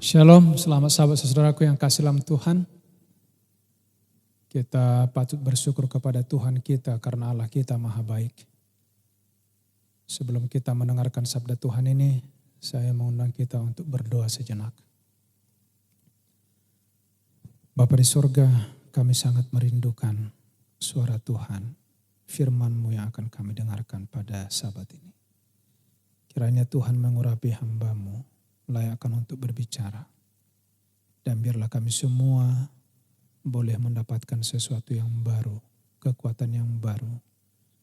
Shalom, selamat sahabat saudaraku yang kasih dalam Tuhan. Kita patut bersyukur kepada Tuhan kita karena Allah kita maha baik. Sebelum kita mendengarkan sabda Tuhan ini, saya mengundang kita untuk berdoa sejenak. Bapa di surga, kami sangat merindukan suara Tuhan, firman-Mu yang akan kami dengarkan pada sabat ini. Kiranya Tuhan mengurapi hamba-Mu, layakkan untuk berbicara. Dan biarlah kami semua boleh mendapatkan sesuatu yang baru, kekuatan yang baru,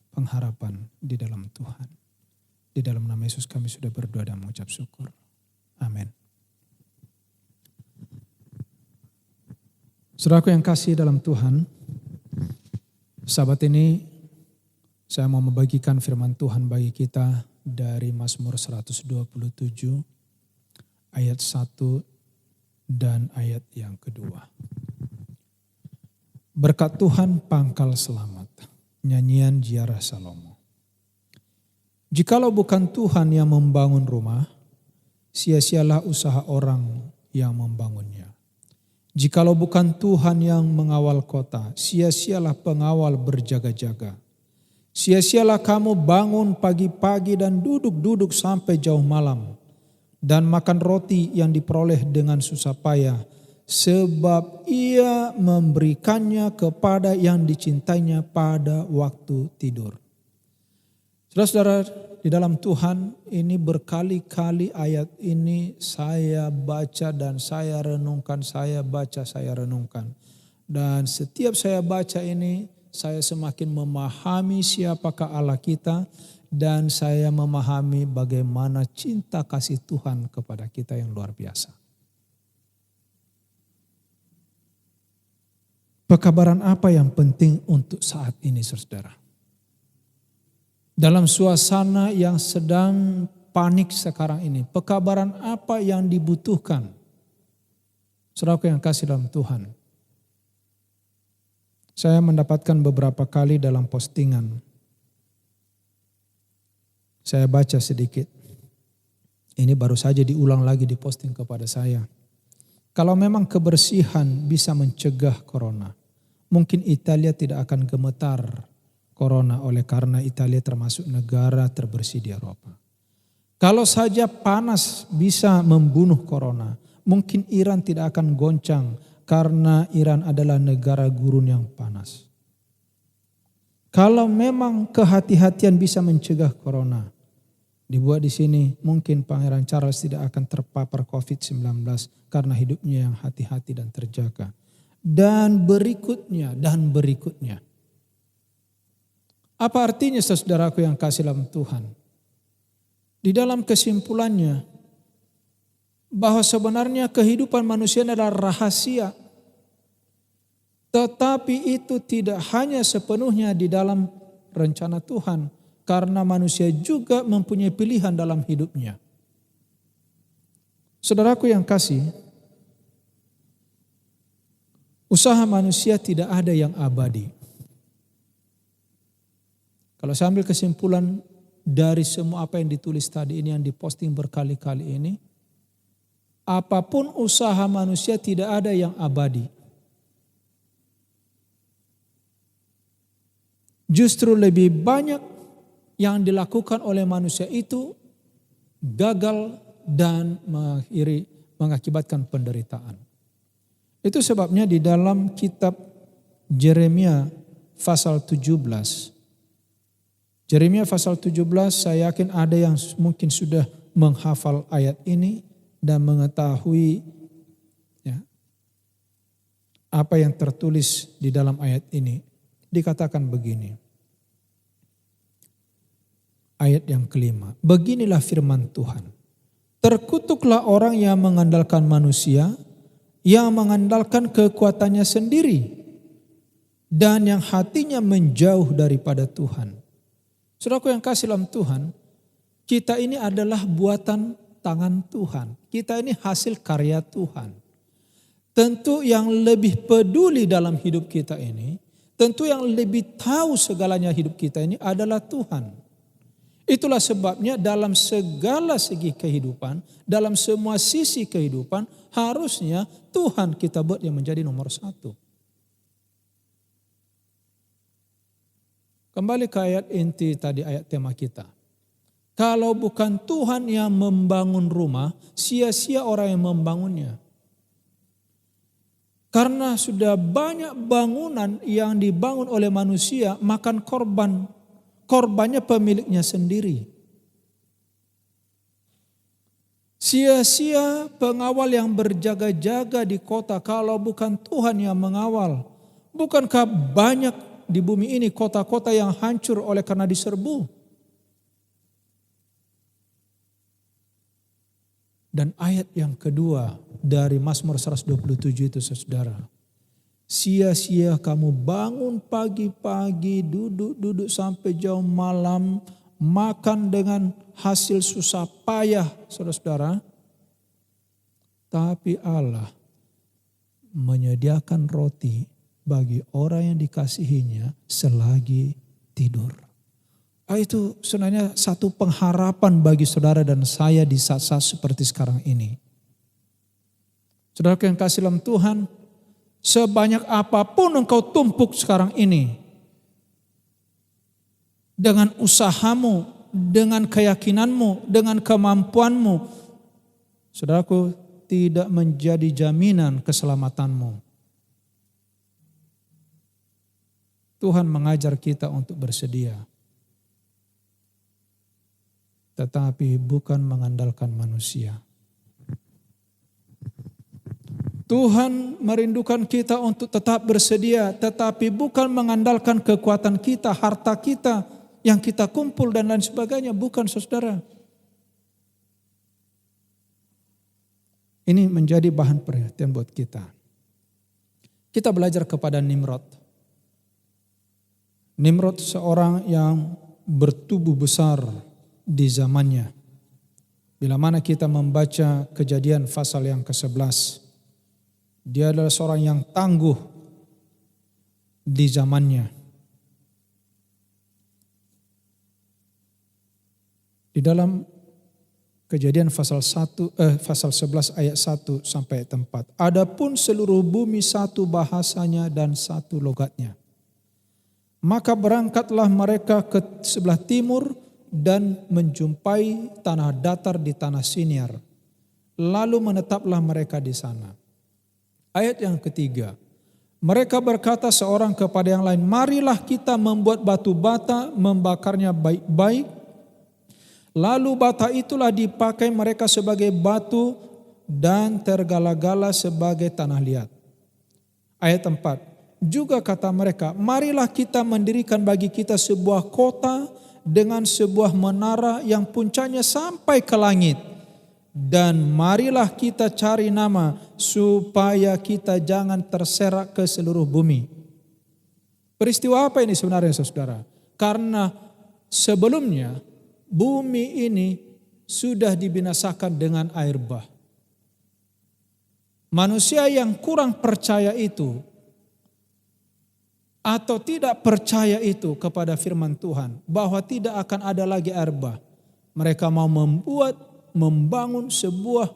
pengharapan di dalam Tuhan. Di dalam nama Yesus kami sudah berdoa dan mengucap syukur. Amin. Saudaraku yang kasih dalam Tuhan, sabat ini saya mau membagikan firman Tuhan bagi kita dari Mazmur 127 ayat 1 dan ayat yang kedua. Berkat Tuhan pangkal selamat, nyanyian ziarah Salomo. Jikalau bukan Tuhan yang membangun rumah, sia-sialah usaha orang yang membangunnya. Jikalau bukan Tuhan yang mengawal kota, sia-sialah pengawal berjaga-jaga. Sia-sialah kamu bangun pagi-pagi dan duduk-duduk sampai jauh malam, dan makan roti yang diperoleh dengan susah payah, sebab ia memberikannya kepada yang dicintainya pada waktu tidur. Saudara-saudara di dalam Tuhan, ini berkali-kali ayat ini saya baca dan saya renungkan, saya baca, saya renungkan. Dan setiap saya baca ini, saya semakin memahami siapakah Allah kita, dan saya memahami bagaimana cinta kasih Tuhan kepada kita yang luar biasa. Pekabaran apa yang penting untuk saat ini, saudara? Dalam suasana yang sedang panik sekarang ini, pekabaran apa yang dibutuhkan? Saudaraku yang kasih dalam Tuhan. Saya mendapatkan beberapa kali dalam postingan. Saya baca sedikit. Ini baru saja diulang lagi diposting kepada saya. Kalau memang kebersihan bisa mencegah corona, mungkin Italia tidak akan gemetar corona oleh karena Italia termasuk negara terbersih di Eropa. Kalau saja panas bisa membunuh corona, mungkin Iran tidak akan goncang karena Iran adalah negara gurun yang panas. Kalau memang kehati-hatian bisa mencegah corona, dibuat di sini, mungkin Pangeran Charles tidak akan terpapar COVID-19 karena hidupnya yang hati-hati dan terjaga. Dan berikutnya. Apa artinya saudaraku yang kasih dalam Tuhan? Di dalam kesimpulannya, bahwa sebenarnya kehidupan manusia adalah rahasia. Tetapi itu tidak hanya sepenuhnya di dalam rencana Tuhan. Karena manusia juga mempunyai pilihan dalam hidupnya. Saudaraku yang kasih, usaha manusia tidak ada yang abadi. Kalau saya ambil kesimpulan dari semua apa yang ditulis tadi ini, yang diposting berkali-kali ini, apapun usaha manusia tidak ada yang abadi. Justru lebih banyak yang dilakukan oleh manusia itu gagal dan mengakibatkan penderitaan. Itu sebabnya di dalam kitab Yeremia pasal 17. Yeremia pasal 17, saya yakin ada yang mungkin sudah menghafal ayat ini dan mengetahui ya, apa yang tertulis di dalam ayat ini. Dikatakan begini. Ayat yang kelima, beginilah firman Tuhan. Terkutuklah orang yang mengandalkan manusia, yang mengandalkan kekuatannya sendiri, dan yang hatinya menjauh daripada Tuhan. Saudaraku yang kasih dalam Tuhan, kita ini adalah buatan tangan Tuhan. Kita ini hasil karya Tuhan. Tentu yang lebih peduli dalam hidup kita ini, tentu yang lebih tahu segalanya hidup kita ini adalah Tuhan. Itulah sebabnya dalam segala segi kehidupan, dalam semua sisi kehidupan, harusnya Tuhan kita buat yang menjadi nomor satu. Kembali ke ayat inti tadi, ayat tema kita. Kalau bukan Tuhan yang membangun rumah, sia-sia orang yang membangunnya. Karena sudah banyak bangunan yang dibangun oleh manusia, makan korbannya pemiliknya sendiri. Sia-sia pengawal yang berjaga-jaga di kota kalau bukan Tuhan yang mengawal. Bukankah banyak di bumi ini kota-kota yang hancur oleh karena diserbu? Dan ayat yang kedua dari Mazmur 127 itu saudara. Sia-sia kamu bangun pagi-pagi, duduk-duduk sampai jauh malam, makan dengan hasil susah payah saudara-saudara. Tapi Allah menyediakan roti bagi orang yang dikasihinya selagi tidur. Itu sebenarnya satu pengharapan bagi saudara dan saya di saat-saat seperti sekarang ini. Saudara yang kasih dalam Tuhan, sebanyak apapun engkau tumpuk sekarang ini, dengan usahamu, dengan keyakinanmu, dengan kemampuanmu, saudaraku, tidak menjadi jaminan keselamatanmu. Tuhan mengajar kita untuk bersedia. Tetapi bukan mengandalkan manusia. Tuhan merindukan kita untuk tetap bersedia, tetapi bukan mengandalkan kekuatan kita, harta kita yang kita kumpul dan lain sebagainya. Bukan saudara. Ini menjadi bahan perhatian buat kita. Kita belajar kepada Nimrod. Nimrod seorang yang bertubuh besar di zamannya. Bila mana kita membaca Kejadian pasal yang ke-11, dia adalah seorang yang tangguh di zamannya. Di dalam Kejadian pasal 11 ayat 1 sampai 4. Adapun seluruh bumi satu bahasanya dan satu logatnya. Maka berangkatlah mereka ke sebelah timur dan menjumpai tanah datar di tanah Siniar. Lalu menetaplah mereka di sana. Ayat yang ketiga. Mereka berkata seorang kepada yang lain, marilah kita membuat batu bata, membakarnya baik-baik. Lalu bata itulah dipakai mereka sebagai batu dan tergala-gala sebagai tanah liat. Ayat 4. Juga kata mereka, marilah kita mendirikan bagi kita sebuah kota dengan sebuah menara yang puncaknya sampai ke langit. Dan marilah kita cari nama supaya kita jangan terserak ke seluruh bumi. Peristiwa apa ini sebenarnya saudara? Karena sebelumnya bumi ini sudah dibinasakan dengan air bah. Manusia yang kurang percaya itu atau tidak percaya itu kepada firman Tuhan bahwa tidak akan ada lagi air bah. Mereka mau membangun sebuah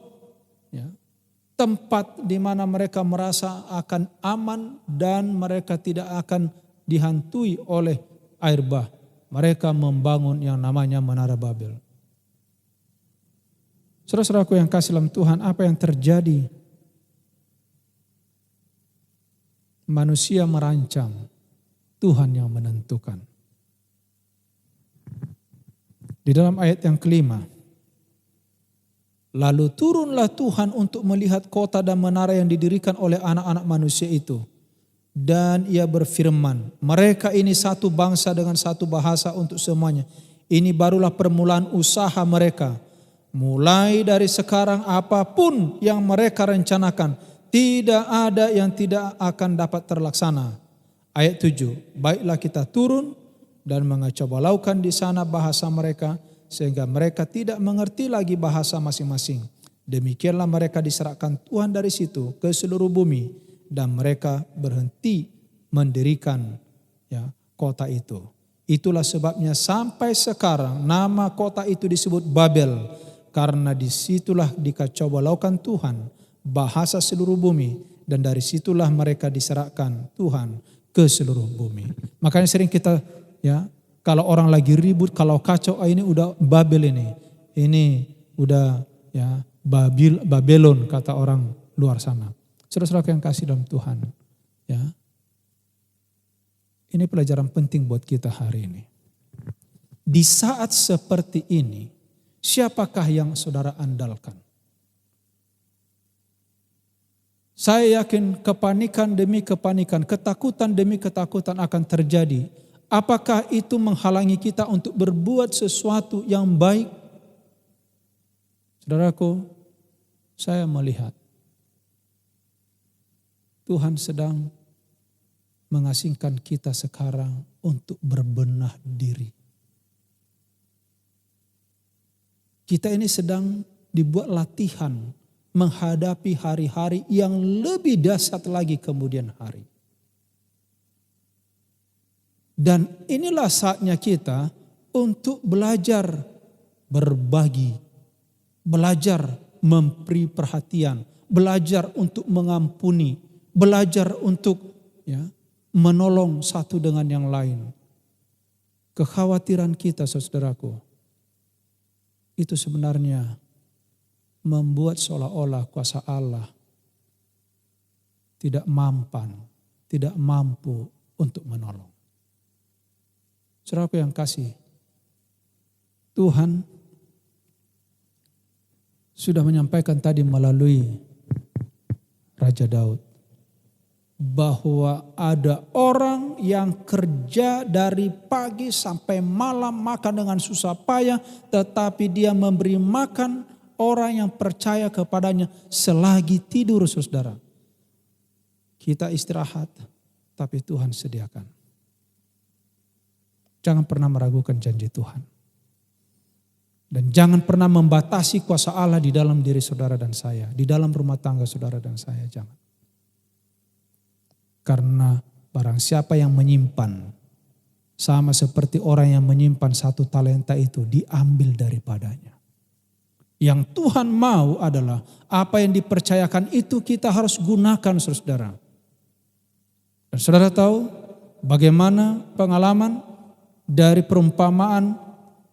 tempat di mana mereka merasa akan aman dan mereka tidak akan dihantui oleh air bah. Mereka membangun yang namanya Menara Babel. Saudara-saudaraku yang kasih dalam Tuhan, apa yang terjadi? Manusia merancang, Tuhan yang menentukan. Di dalam ayat yang kelima, lalu turunlah Tuhan untuk melihat kota dan menara yang didirikan oleh anak-anak manusia itu. Dan ia berfirman, mereka ini satu bangsa dengan satu bahasa untuk semuanya. Ini barulah permulaan usaha mereka. Mulai dari sekarang apapun yang mereka rencanakan, tidak ada yang tidak akan dapat terlaksana. Ayat 7, baiklah kita turun dan mengecobalaukan di sana bahasa mereka, sehingga mereka tidak mengerti lagi bahasa masing-masing. Demikianlah mereka diserahkan Tuhan dari situ ke seluruh bumi. Dan mereka berhenti mendirikan kota itu. Itulah sebabnya sampai sekarang nama kota itu disebut Babel, karena disitulah dikacau balaukan Tuhan, bahasa seluruh bumi, dan dari situlah mereka diserahkan Tuhan ke seluruh bumi. Makanya sering kita kalau orang lagi ribut, kalau kacau, ini udah Babel ini udah Babylon kata orang luar sana. Saudara-saudara yang kasih dalam Tuhan, ini pelajaran penting buat kita hari ini. Di saat seperti ini, siapakah yang saudara andalkan? Saya yakin kepanikan demi kepanikan, ketakutan demi ketakutan akan terjadi. Apakah itu menghalangi kita untuk berbuat sesuatu yang baik? Saudaraku, saya melihat Tuhan sedang mengasingkan kita sekarang untuk berbenah diri. Kita ini sedang dibuat latihan menghadapi hari-hari yang lebih dahsyat lagi kemudian hari. Dan inilah saatnya kita untuk belajar berbagi, belajar memberi perhatian, belajar untuk mengampuni, belajar untuk menolong satu dengan yang lain. Kekhawatiran kita, saudaraku, itu sebenarnya membuat seolah-olah kuasa Allah tidak mampu untuk menolong. Saudaraku yang kasih, Tuhan sudah menyampaikan tadi melalui Raja Daud bahwa ada orang yang kerja dari pagi sampai malam makan dengan susah payah, tetapi dia memberi makan orang yang percaya kepadanya selagi tidur, saudara. Kita istirahat, tapi Tuhan sediakan. Jangan pernah meragukan janji Tuhan. Dan jangan pernah membatasi kuasa Allah di dalam diri saudara dan saya, di dalam rumah tangga saudara dan saya, jangan. Karena barang siapa yang menyimpan, sama seperti orang yang menyimpan 1 talenta itu diambil daripadanya. Yang Tuhan mau adalah apa yang dipercayakan itu kita harus gunakan, saudara. Dan saudara tahu bagaimana pengalaman dari perumpamaan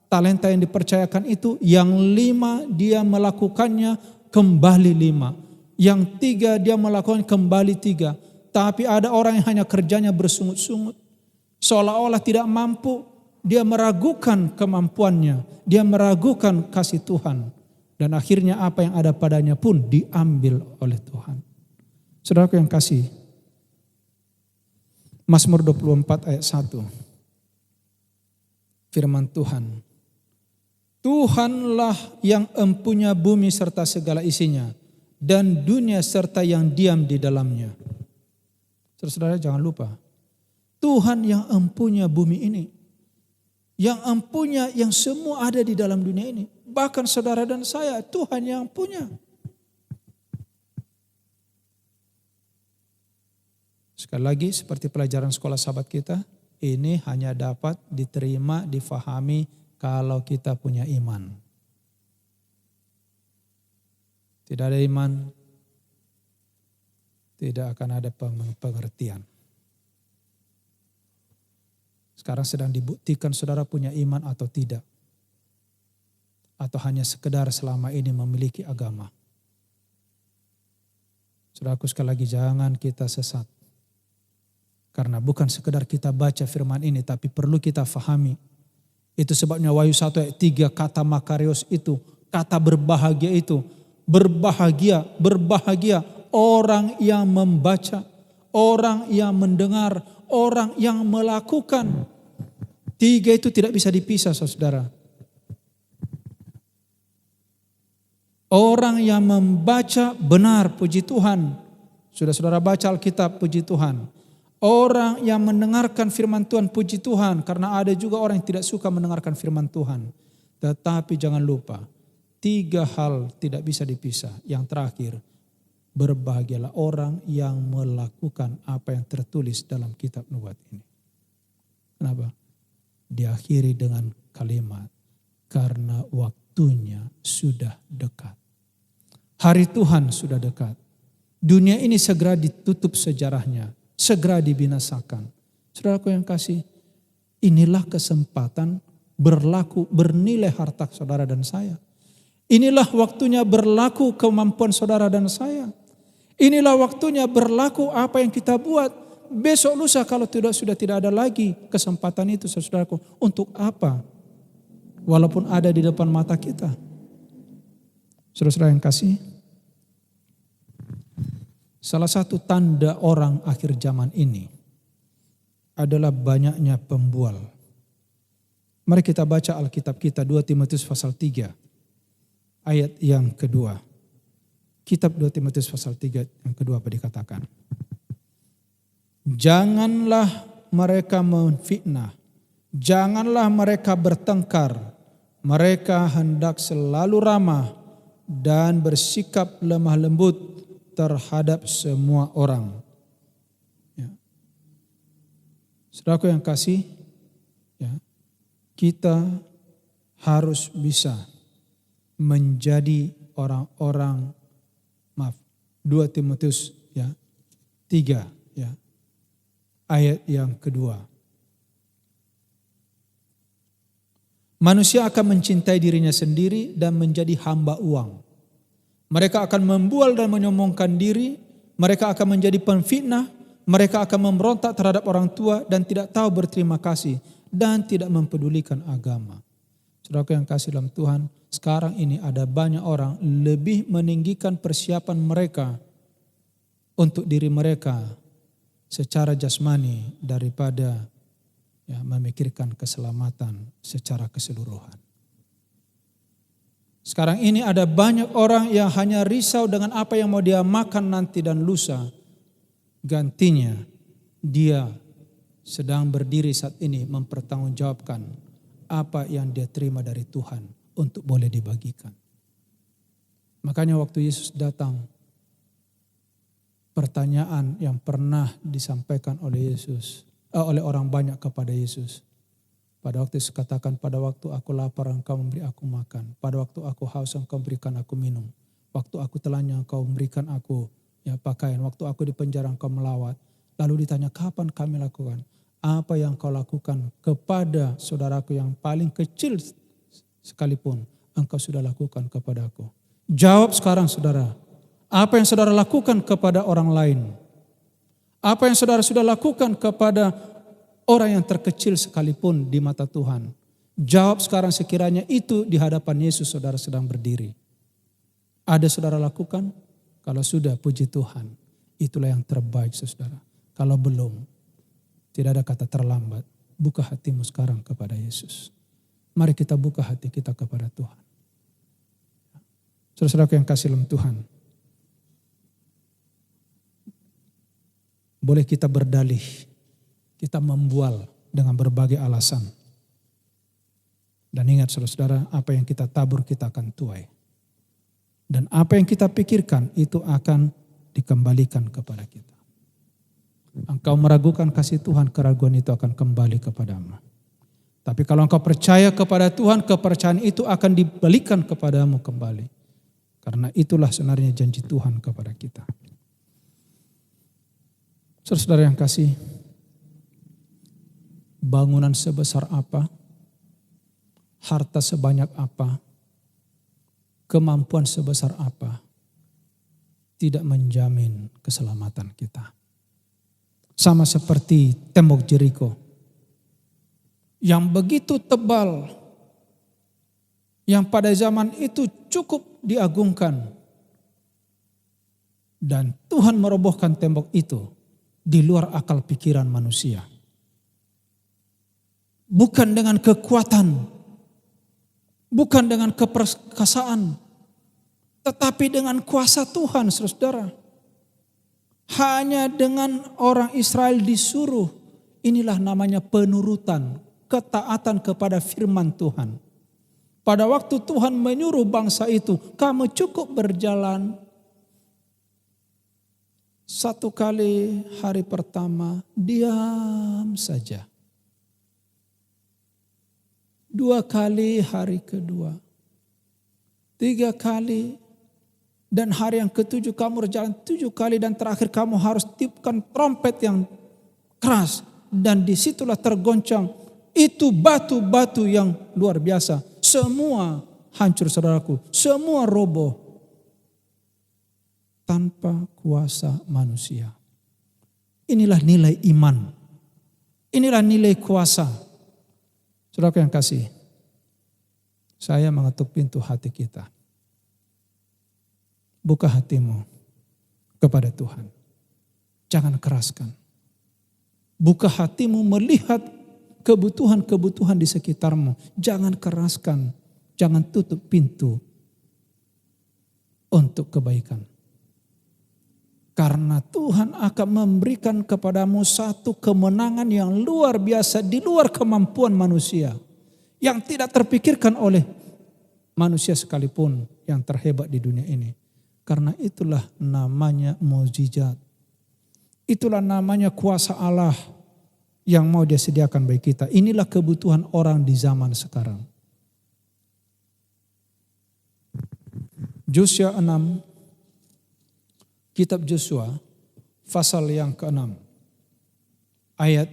talenta yang dipercayakan itu, yang 5 dia melakukannya kembali 5. Yang 3 dia melakukan kembali 3. Tapi ada orang yang hanya kerjanya bersungut-sungut. Seolah-olah tidak mampu. Dia meragukan kemampuannya. Dia meragukan kasih Tuhan. Dan akhirnya apa yang ada padanya pun diambil oleh Tuhan. Saudaraku yang kasih. Mazmur 24 ayat 1. Firman Tuhan. Tuhanlah yang empunya bumi serta segala isinya. Dan dunia serta yang diam di dalamnya. Saudara jangan lupa, Tuhan yang empunya bumi ini, yang empunya yang semua ada di dalam dunia ini. Bahkan saudara dan saya, Tuhan yang punya. Sekali lagi seperti pelajaran sekolah sahabat kita, ini hanya dapat diterima, difahami kalau kita punya iman. Tidak ada iman, tidak akan ada pengertian. Sekarang sedang dibuktikan saudara punya iman atau tidak. Atau hanya sekedar selama ini memiliki agama. Saudaraku sekali lagi jangan kita sesat. Karena bukan sekedar kita baca firman ini, tapi perlu kita fahami. Itu sebabnya Wahyu 1 ayat 3 kata makarios itu, kata berbahagia itu. Berbahagia, berbahagia. Orang yang membaca, orang yang mendengar, orang yang melakukan. 3 itu tidak bisa dipisah, saudara. Orang yang membaca benar, puji Tuhan. Sudah saudara baca Alkitab, puji Tuhan. Orang yang mendengarkan firman Tuhan, puji Tuhan. Karena ada juga orang yang tidak suka mendengarkan firman Tuhan. Tetapi jangan lupa, 3 hal tidak bisa dipisah. Yang terakhir, berbahagialah orang yang melakukan apa yang tertulis dalam kitab nubuat ini. Kenapa? diakhiri dengan kalimat, karena waktunya sudah dekat. Hari Tuhan sudah dekat. Dunia ini segera ditutup sejarahnya, segera dibinasakan. Saudaraku yang kasih, inilah kesempatan bernilai harta saudara dan saya. Inilah waktunya berlaku kemampuan saudara dan saya. Inilah waktunya berlaku apa yang kita buat. Besok lusa kalau sudah tidak ada lagi kesempatan itu, saudaraku. Untuk apa? Walaupun ada di depan mata kita. Saudara-saudara yang kasih, salah satu tanda orang akhir zaman ini adalah banyaknya pembual. Mari kita baca Alkitab kita 2 Timotius pasal 3 ayat yang kedua. Kitab 2 Timotius pasal 3 yang kedua apa dikatakan? Janganlah mereka memfitnah, janganlah mereka bertengkar, mereka hendak selalu ramah dan bersikap lemah lembut terhadap semua orang. Ya. Saudaraku yang kasih, ya, kita harus bisa menjadi orang-orang, 2 Timotius ya 3 ya ayat yang kedua. Manusia akan mencintai dirinya sendiri dan menjadi hamba uang. Mereka akan membual dan menyombongkan diri, mereka akan menjadi pemfitnah, mereka akan memberontak terhadap orang tua dan tidak tahu berterima kasih dan tidak mempedulikan agama. Saudaraku yang kasih dalam Tuhan, sekarang ini ada banyak orang lebih meninggikan persiapan mereka untuk diri mereka secara jasmani daripada memikirkan keselamatan secara keseluruhan. Sekarang ini ada banyak orang yang hanya risau dengan apa yang mau dia makan nanti dan lusa. Gantinya dia sedang berdiri saat ini mempertanggungjawabkan apa yang dia terima dari Tuhan untuk boleh dibagikan. Makanya waktu Yesus datang, pertanyaan yang pernah disampaikan oleh Yesus, oleh orang banyak kepada Yesus. Pada waktu Yesus katakan, pada waktu aku lapar engkau memberi aku makan. Pada waktu aku haus engkau berikan aku minum. Waktu aku telanjang engkau memberikan aku pakaian. Waktu aku di penjara engkau melawat. Lalu ditanya, kapan kami lakukan? Apa yang kau lakukan kepada saudaraku yang paling kecil sekalipun, engkau sudah lakukan kepada aku. Jawab sekarang saudara, apa yang saudara lakukan kepada orang lain? Apa yang saudara sudah lakukan kepada orang yang terkecil sekalipun di mata Tuhan? Jawab sekarang sekiranya itu di hadapan Yesus saudara sedang berdiri. Ada saudara lakukan? Kalau sudah, puji Tuhan. Itulah yang terbaik saudara. Kalau belum, tidak ada kata terlambat. Buka hatimu sekarang kepada Yesus. Mari kita buka hati kita kepada Tuhan. Saudara-saudaraku yang kasih dalam Tuhan. Boleh kita berdalih, kita membual dengan berbagai alasan. Dan ingat saudara-saudara, apa yang kita tabur kita akan tuai. Dan apa yang kita pikirkan itu akan dikembalikan kepada kita. Engkau meragukan kasih Tuhan, keraguan itu akan kembali kepadamu. Tapi kalau engkau percaya kepada Tuhan, kepercayaan itu akan dibalikan kepadamu kembali. Karena itulah sebenarnya janji Tuhan kepada kita. Saudara-saudara yang kasih, bangunan sebesar apa, harta sebanyak apa, kemampuan sebesar apa, tidak menjamin keselamatan kita. Sama seperti tembok Jeriko yang begitu tebal, yang pada zaman itu cukup diagungkan. Dan Tuhan merobohkan tembok itu di luar akal pikiran manusia. Bukan dengan kekuatan, bukan dengan keperkasaan, tetapi dengan kuasa Tuhan, saudara. Hanya dengan orang Israel disuruh, inilah namanya penurutan, ketaatan kepada firman Tuhan. Pada waktu Tuhan menyuruh bangsa itu, kamu cukup berjalan 1 kali hari pertama, diam saja. 2 kali hari kedua, 3 kali, dan hari yang ke-7 kamu berjalan 7 kali, dan terakhir kamu harus tiupkan trompet yang keras, dan disitulah tergoncang itu batu-batu yang luar biasa. Semua hancur saudaraku, semua roboh tanpa kuasa manusia. Inilah nilai iman, inilah nilai kuasa. Saudaraku yang kasih, saya mengetuk pintu hati kita. Buka hatimu kepada Tuhan, jangan keraskan. Buka hatimu melihat kebutuhan-kebutuhan di sekitarmu. Jangan keraskan, jangan tutup pintu untuk kebaikan. Karena Tuhan akan memberikan kepadamu satu kemenangan yang luar biasa di luar kemampuan manusia. Yang tidak terpikirkan oleh manusia sekalipun yang terhebat di dunia ini. Karena itulah namanya mukjizat. Itulah namanya kuasa Allah yang mau Dia sediakan bagi kita. Inilah kebutuhan orang di zaman sekarang. Yosua 6, kitab Yosua, pasal yang ke-6, ayat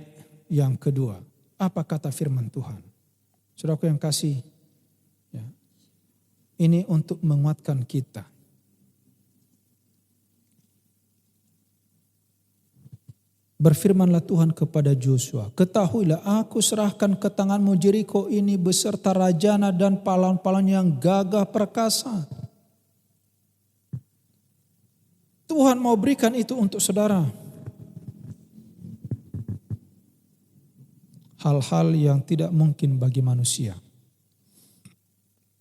yang kedua. Apa kata firman Tuhan? Saudaraku yang kasih, ya, ini untuk menguatkan kita. Berfirmanlah Tuhan kepada Yosua, ketahuilah aku serahkan ke tanganmu Jeriko ini beserta rajana dan pahlawan-pahlawan yang gagah perkasa. Tuhan mau berikan itu untuk saudara. Hal-hal yang tidak mungkin bagi manusia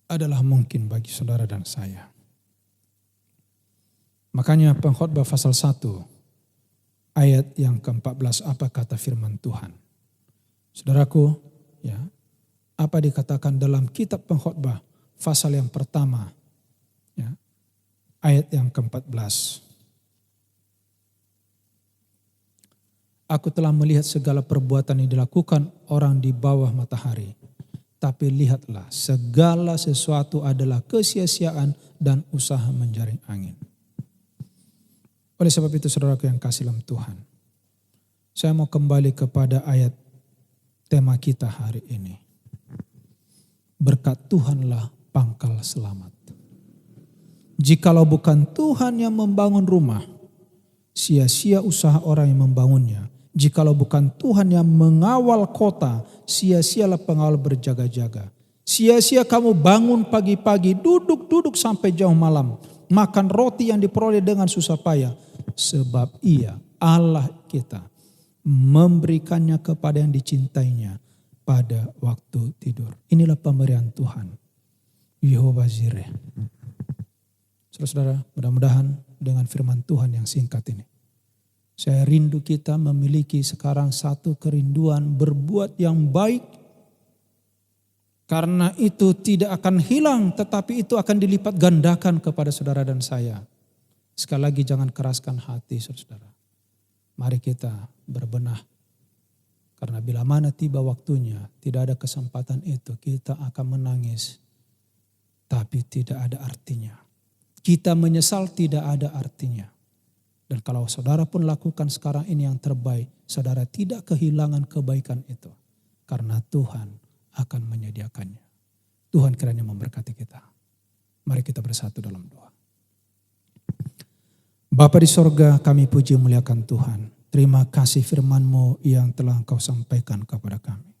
adalah mungkin bagi saudara dan saya. Makanya Pengkhotbah pasal 1 ayat yang ke-14, apa kata firman Tuhan? Saudaraku, ya, apa dikatakan dalam kitab Pengkhotbah pasal yang pertama, ya, ayat yang ke-14. Aku telah melihat segala perbuatan yang dilakukan orang di bawah matahari. Tapi lihatlah, segala sesuatu adalah kesia-siaan dan usaha menjaring angin. Oleh sebab itu saudaraku yang kasih dalam Tuhan, saya mau kembali kepada ayat tema kita hari ini. Berkat Tuhanlah pangkal selamat. Jikalau bukan Tuhan yang membangun rumah, sia-sia usaha orang yang membangunnya. Jikalau bukan Tuhan yang mengawal kota, sia-sialah pengawal berjaga-jaga. Sia-sia kamu bangun pagi-pagi, duduk-duduk sampai jauh malam, makan roti yang diperoleh dengan susah payah. Sebab Ia, Allah kita, memberikannya kepada yang dicintainya pada waktu tidur. Inilah pemberian Tuhan, Yehovah Jireh. Saudara-saudara, mudah-mudahan dengan firman Tuhan yang singkat ini, saya rindu kita memiliki sekarang satu kerinduan berbuat yang baik. Karena itu tidak akan hilang, tetapi itu akan dilipat gandakan kepada saudara dan saya. Sekali lagi jangan keraskan hati saudara. Mari kita berbenah. Karena bila mana tiba waktunya, tidak ada kesempatan itu, kita akan menangis. Tapi tidak ada artinya. Kita menyesal tidak ada artinya. Dan kalau saudara pun lakukan sekarang ini yang terbaik, saudara tidak kehilangan kebaikan itu. Karena Tuhan akan menyediakannya. Tuhan kiranya memberkati kita. Mari kita bersatu dalam doa. Bapa di sorga, kami puji muliakan Tuhan. Terima kasih firman-Mu yang telah Engkau sampaikan kepada kami.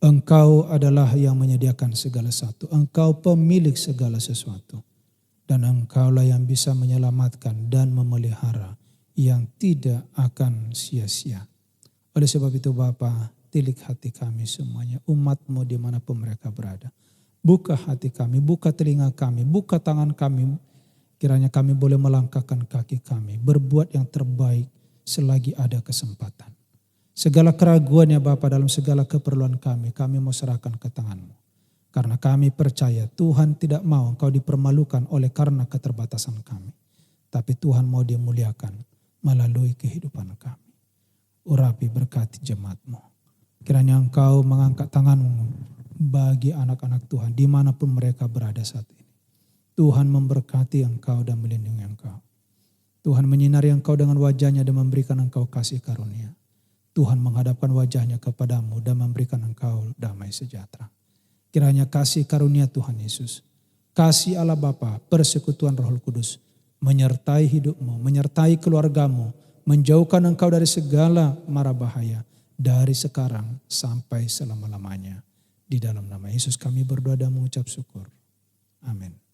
Engkau adalah yang menyediakan segala sesuatu. Engkau pemilik segala sesuatu. Dan Engkaulah yang bisa menyelamatkan dan memelihara yang tidak akan sia-sia. Oleh sebab itu Bapa, tilik hati kami semuanya, umat-Mu dimanapun mereka berada. Buka hati kami, buka telinga kami, buka tangan kami. Kiranya kami boleh melangkahkan kaki kami, berbuat yang terbaik selagi ada kesempatan. Segala keraguan ya Bapa dalam segala keperluan kami mau serahkan ke tangan-Mu. Karena kami percaya Tuhan tidak mau Engkau dipermalukan oleh karena keterbatasan kami. Tapi Tuhan mau dimuliakan melalui kehidupan kami. Urapi berkati jemaat-Mu. Kiranya Engkau mengangkat tangan-Mu, bagi anak-anak Tuhan dimanapun mereka berada saat ini. Tuhan memberkati engkau dan melindungi engkau. Tuhan menyinari engkau dengan wajahnya dan memberikan engkau kasih karunia. Tuhan menghadapkan wajahnya kepadamu dan memberikan engkau damai sejahtera. Kiranya kasih karunia Tuhan Yesus, kasih Allah Bapa, persekutuan Roh Kudus menyertai hidupmu, menyertai keluargamu, menjauhkan engkau dari segala mara bahaya dari sekarang sampai selama-lamanya. Di dalam nama Yesus kami berdoa dan mengucap syukur. Amin.